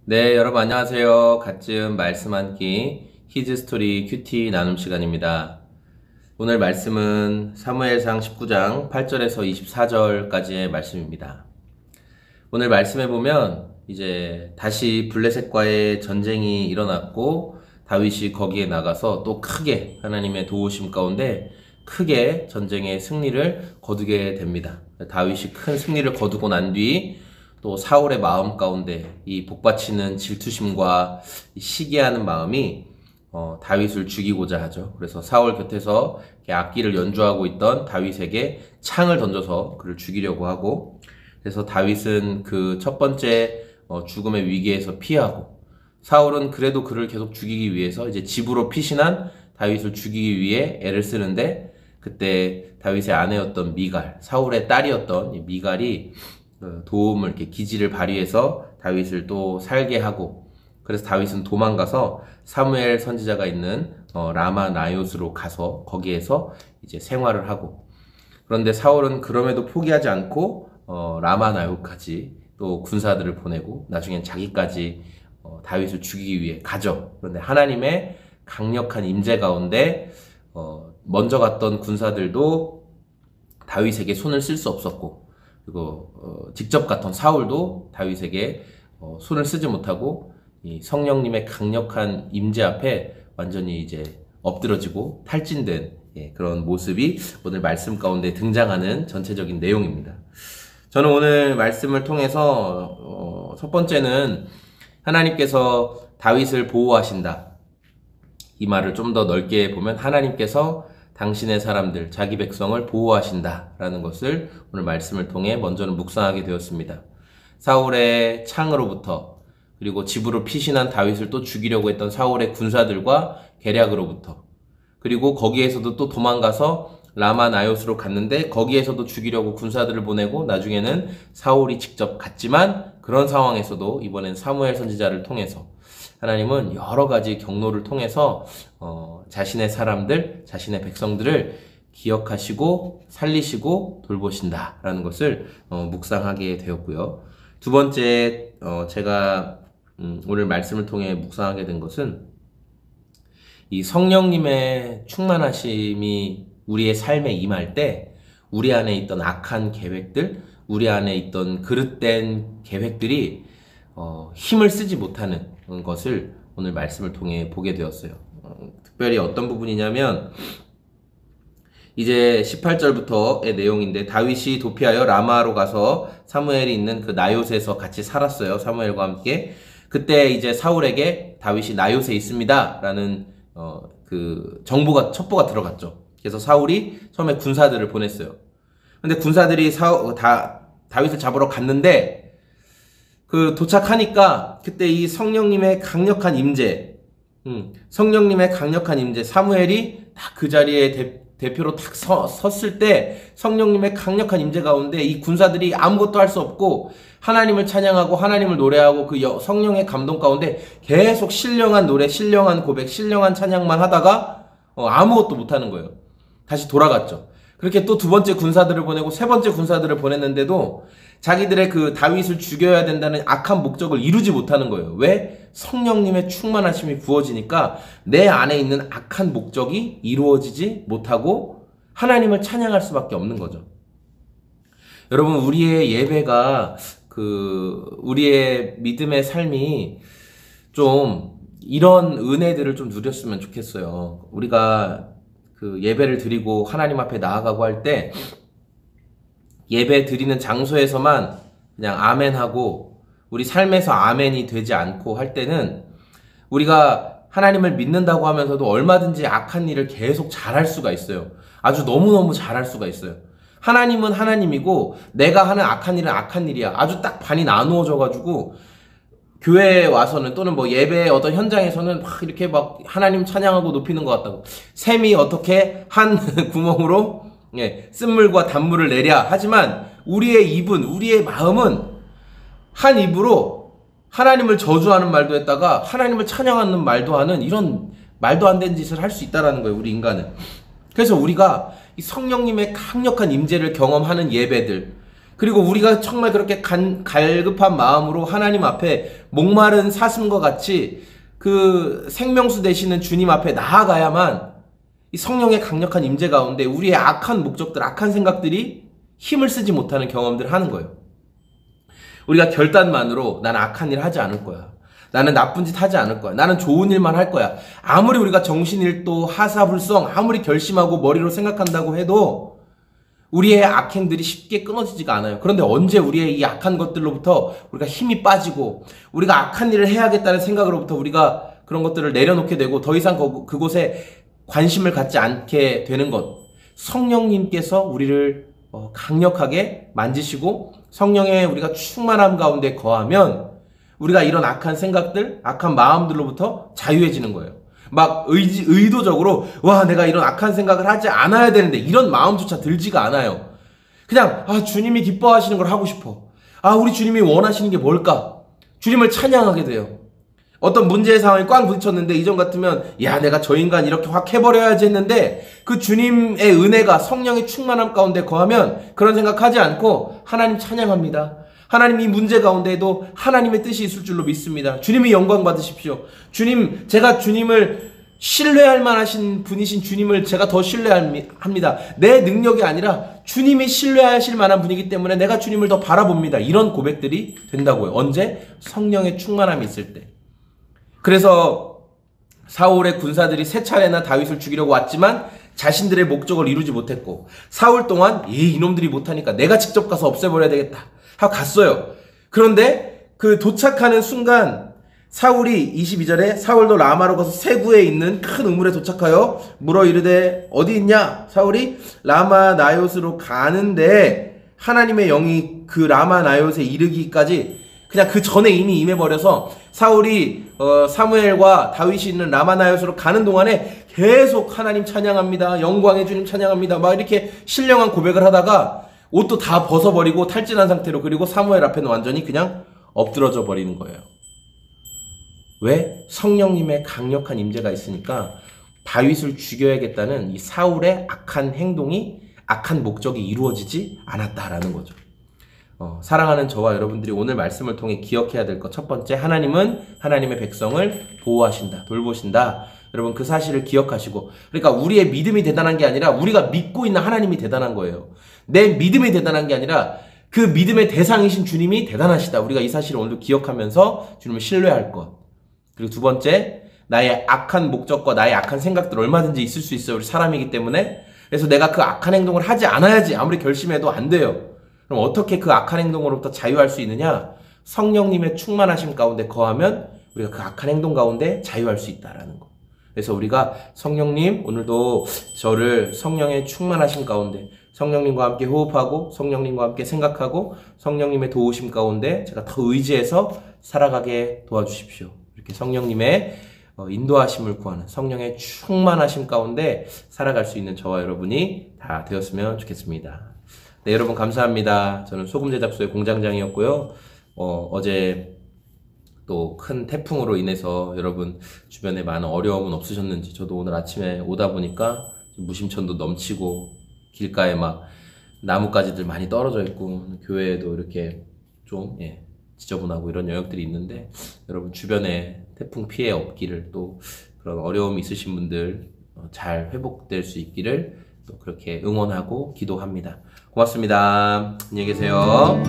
네, 여러분 안녕하세요. 갓즘 말씀 한 끼 히즈스토리 큐티 나눔 시간입니다. 오늘 말씀은 사무엘상 19장 8절에서 24절까지의 말씀입니다. 오늘 말씀에 보면 이제 다시 블레셋과의 전쟁이 일어났고 다윗이 거기에 나가서 또 크게 하나님의 도우심 가운데 크게 전쟁의 승리를 거두게 됩니다. 다윗이 큰 승리를 거두고 난 뒤 또 사울의 마음 가운데 이 복받치는 질투심과 시기하는 마음이 다윗을 죽이고자 하죠. 그래서 사울 곁에서 악기를 연주하고 있던 다윗에게 창을 던져서 그를 죽이려고 하고, 그래서 다윗은 그 첫 번째 죽음의 위기에서 피하고, 사울은 그래도 그를 계속 죽이기 위해서 이제 집으로 피신한 다윗을 죽이기 위해 애를 쓰는데, 그때 다윗의 아내였던 미갈, 사울의 딸이었던 이 미갈이 도움을, 이렇게 기지를 발휘해서 다윗을 또 살게 하고, 그래서 다윗은 도망가서 사무엘 선지자가 있는 라마 나요스로 가서 거기에서 이제 생활을 하고, 그런데 사울은 그럼에도 포기하지 않고 라마 나요까지 또 군사들을 보내고 나중엔 자기까지 다윗을 죽이기 위해 가죠. 그런데 하나님의 강력한 임재 가운데 먼저 갔던 군사들도 다윗에게 손을 쓸 수 없었고, 그리고 직접 갔던 사울도 다윗에게 손을 쓰지 못하고 이 성령님의 강력한 임재 앞에 완전히 이제 엎드러지고 탈진된 그런 모습이 오늘 말씀 가운데 등장하는 전체적인 내용입니다. 저는 오늘 말씀을 통해서 첫 번째는 하나님께서 다윗을 보호하신다, 이 말을 좀 더 넓게 보면 하나님께서 당신의 사람들, 자기 백성을 보호하신다 라는 것을 오늘 말씀을 통해 먼저는 묵상하게 되었습니다. 사울의 창으로부터, 그리고 집으로 피신한 다윗을 또 죽이려고 했던 사울의 군사들과 계략으로부터, 그리고 거기에서도 또 도망가서 라마 나요스로 갔는데 거기에서도 죽이려고 군사들을 보내고 나중에는 사울이 직접 갔지만, 그런 상황에서도 이번엔 사무엘 선지자를 통해서 하나님은 여러 가지 경로를 통해서 자신의 사람들, 자신의 백성들을 기억하시고 살리시고 돌보신다라는 것을 묵상하게 되었고요. 두 번째, 제가 오늘 말씀을 통해 묵상하게 된 것은 이 성령님의 충만하심이 우리의 삶에 임할 때 우리 안에 있던 악한 계획들, 우리 안에 있던 그릇된 계획들이 힘을 쓰지 못하는 것을 오늘 말씀을 통해 보게 되었어요. 특별히 어떤 부분이냐면 이제 18절부터의 내용인데, 다윗이 도피하여 라마로 가서 사무엘이 있는 그 나요스에서 같이 살았어요. 사무엘과 함께. 그때 이제 사울에게 다윗이 나요스에 있습니다 라는 그 첩보가 들어갔죠. 그래서 사울이 처음에 군사들을 보냈어요. 근데 군사들이 다윗을 잡으러 갔는데 그 도착하니까 그때 이 성령님의 강력한 임재, 성령님의 강력한 임재, 사무엘이 딱 그 자리에 대표로 딱 섰을 때 성령님의 강력한 임재 가운데 이 군사들이 아무것도 할 수 없고 하나님을 찬양하고 하나님을 노래하고 그 성령의 감동 가운데 계속 신령한 노래, 신령한 고백, 신령한 찬양만 하다가 아무것도 못하는 거예요. 다시 돌아갔죠. 그렇게 또 두 번째 군사들을 보내고 세 번째 군사들을 보냈는데도 자기들의 그 다윗을 죽여야 된다는 악한 목적을 이루지 못하는 거예요. 왜? 성령님의 충만하심이 부어지니까 내 안에 있는 악한 목적이 이루어지지 못하고 하나님을 찬양할 수밖에 없는 거죠. 여러분, 우리의 예배가, 우리의 믿음의 삶이 좀 이런 은혜들을 좀 누렸으면 좋겠어요. 우리가 그 예배를 드리고 하나님 앞에 나아가고 할 때 예배 드리는 장소에서만 그냥 아멘하고 우리 삶에서 아멘이 되지 않고 할 때는 우리가 하나님을 믿는다고 하면서도 얼마든지 악한 일을 계속 잘할 수가 있어요. 아주 너무너무 잘할 수가 있어요. 하나님은 하나님이고 내가 하는 악한 일은 악한 일이야. 아주 딱 반이 나누어져가지고 교회에 와서는, 또는 뭐 예배의 어떤 현장에서는 막 이렇게 막 하나님 찬양하고 높이는 것 같다고, 샘이 어떻게 한 구멍으로 쓴물과 단물을 내랴 하지만 우리의 입은, 우리의 마음은 한 입으로 하나님을 저주하는 말도 했다가 하나님을 찬양하는 말도 하는, 이런 말도 안 되는 짓을 할 수 있다라는 거예요, 우리 인간은. 그래서 우리가 이 성령님의 강력한 임재를 경험하는 예배들, 그리고 우리가 정말 그렇게 갈급한 마음으로 하나님 앞에 목마른 사슴과 같이 그 생명수 되시는 주님 앞에 나아가야만 이 성령의 강력한 임재 가운데 우리의 악한 목적들, 악한 생각들이 힘을 쓰지 못하는 경험들을 하는 거예요. 우리가 결단만으로 나는 악한 일 하지 않을 거야. 나는 나쁜 짓 하지 않을 거야. 나는 좋은 일만 할 거야. 아무리 우리가 정신일도 하사불성, 아무리 결심하고 머리로 생각한다고 해도 우리의 악행들이 쉽게 끊어지지가 않아요. 그런데 언제 우리의 이 악한 것들로부터 우리가 힘이 빠지고 우리가 악한 일을 해야겠다는 생각으로부터 우리가 그런 것들을 내려놓게 되고 더 이상 그곳에 관심을 갖지 않게 되는 것, 성령님께서 우리를 강력하게 만지시고 성령의 우리가 충만함 가운데 거하면 우리가 이런 악한 생각들, 악한 마음들로부터 자유해지는 거예요. 막 의도적으로 와 내가 이런 악한 생각을 하지 않아야 되는데 이런 마음조차 들지가 않아요. 그냥 주님이 기뻐하시는 걸 하고 싶어. 우리 주님이 원하시는 게 뭘까? 주님을 찬양하게 돼요. 어떤 문제의 상황이 꽝 부딪혔는데 이전 같으면 야 내가 저 인간 이렇게 확 해버려야지 했는데 그 주님의 은혜가 성령의 충만함 가운데 거하면 그런 생각하지 않고 하나님 찬양합니다. 하나님 이 문제 가운데에도 하나님의 뜻이 있을 줄로 믿습니다. 주님이 영광 받으십시오. 주님, 제가 주님을 신뢰할 만하신 분이신 주님을 제가 더 신뢰합니다. 내 능력이 아니라 주님이 신뢰하실 만한 분이기 때문에 내가 주님을 더 바라봅니다. 이런 고백들이 된다고요. 언제? 성령의 충만함이 있을 때. 그래서 사울의 군사들이 세 차례나 다윗을 죽이려고 왔지만 자신들의 목적을 이루지 못했고 사울 동안 이놈들이 못하니까 내가 직접 가서 없애버려야 되겠다 하고 갔어요. 그런데 그 도착하는 순간 사울이 22절에 사울도 라마로 가서 세구에 있는 큰 우물에 도착하여 물어 이르되 어디 있냐? 사울이 라마 나요스로 가는데 하나님의 영이 그 라마 나요스에 이르기까지 그냥 그 전에 이미 임해버려서 사울이 사무엘과 다윗이 있는 라마 나요스로 가는 동안에 계속 하나님 찬양합니다. 영광의 주님 찬양합니다. 막 이렇게 신령한 고백을 하다가 옷도 다 벗어버리고 탈진한 상태로 그리고 사무엘 앞에는 완전히 그냥 엎드러져 버리는 거예요. 왜? 성령님의 강력한 임재가 있으니까 다윗을 죽여야겠다는 이 사울의 악한 행동이 악한 목적이 이루어지지 않았다라는 거죠. 사랑하는 저와 여러분들이 오늘 말씀을 통해 기억해야 될 것 첫 번째, 하나님은 하나님의 백성을 보호하신다, 돌보신다. 여러분 그 사실을 기억하시고, 그러니까 우리의 믿음이 대단한 게 아니라 우리가 믿고 있는 하나님이 대단한 거예요. 내 믿음이 대단한 게 아니라 그 믿음의 대상이신 주님이 대단하시다. 우리가 이 사실을 오늘도 기억하면서 주님을 신뢰할 것. 그리고 두 번째, 나의 악한 목적과 나의 악한 생각들 얼마든지 있을 수 있어요. 우리 사람이기 때문에. 그래서 내가 그 악한 행동을 하지 않아야지 아무리 결심해도 안 돼요. 그럼 어떻게 그 악한 행동으로부터 자유할 수 있느냐? 성령님의 충만하심 가운데 거하면 우리가 그 악한 행동 가운데 자유할 수 있다라는 거. 그래서 우리가 성령님, 오늘도 저를 성령의 충만하심 가운데 성령님과 함께 호흡하고 성령님과 함께 생각하고 성령님의 도우심 가운데 제가 더 의지해서 살아가게 도와주십시오. 이렇게 성령님의 인도하심을 구하는 성령의 충만하심 가운데 살아갈 수 있는 저와 여러분이 다 되었으면 좋겠습니다. 네, 여러분 감사합니다. 저는 소금 제작소의 공장장이었고요. 어제 또 큰 태풍으로 인해서 여러분 주변에 많은 어려움은 없으셨는지, 저도 오늘 아침에 오다 보니까 무심천도 넘치고 길가에 막 나뭇가지들 많이 떨어져 있고 교회에도 이렇게 좀 지저분하고 이런 영역들이 있는데, 여러분 주변에 태풍 피해 없기를, 또 그런 어려움이 있으신 분들 잘 회복될 수 있기를 또 그렇게 응원하고 기도합니다. 고맙습니다. 안녕히 계세요.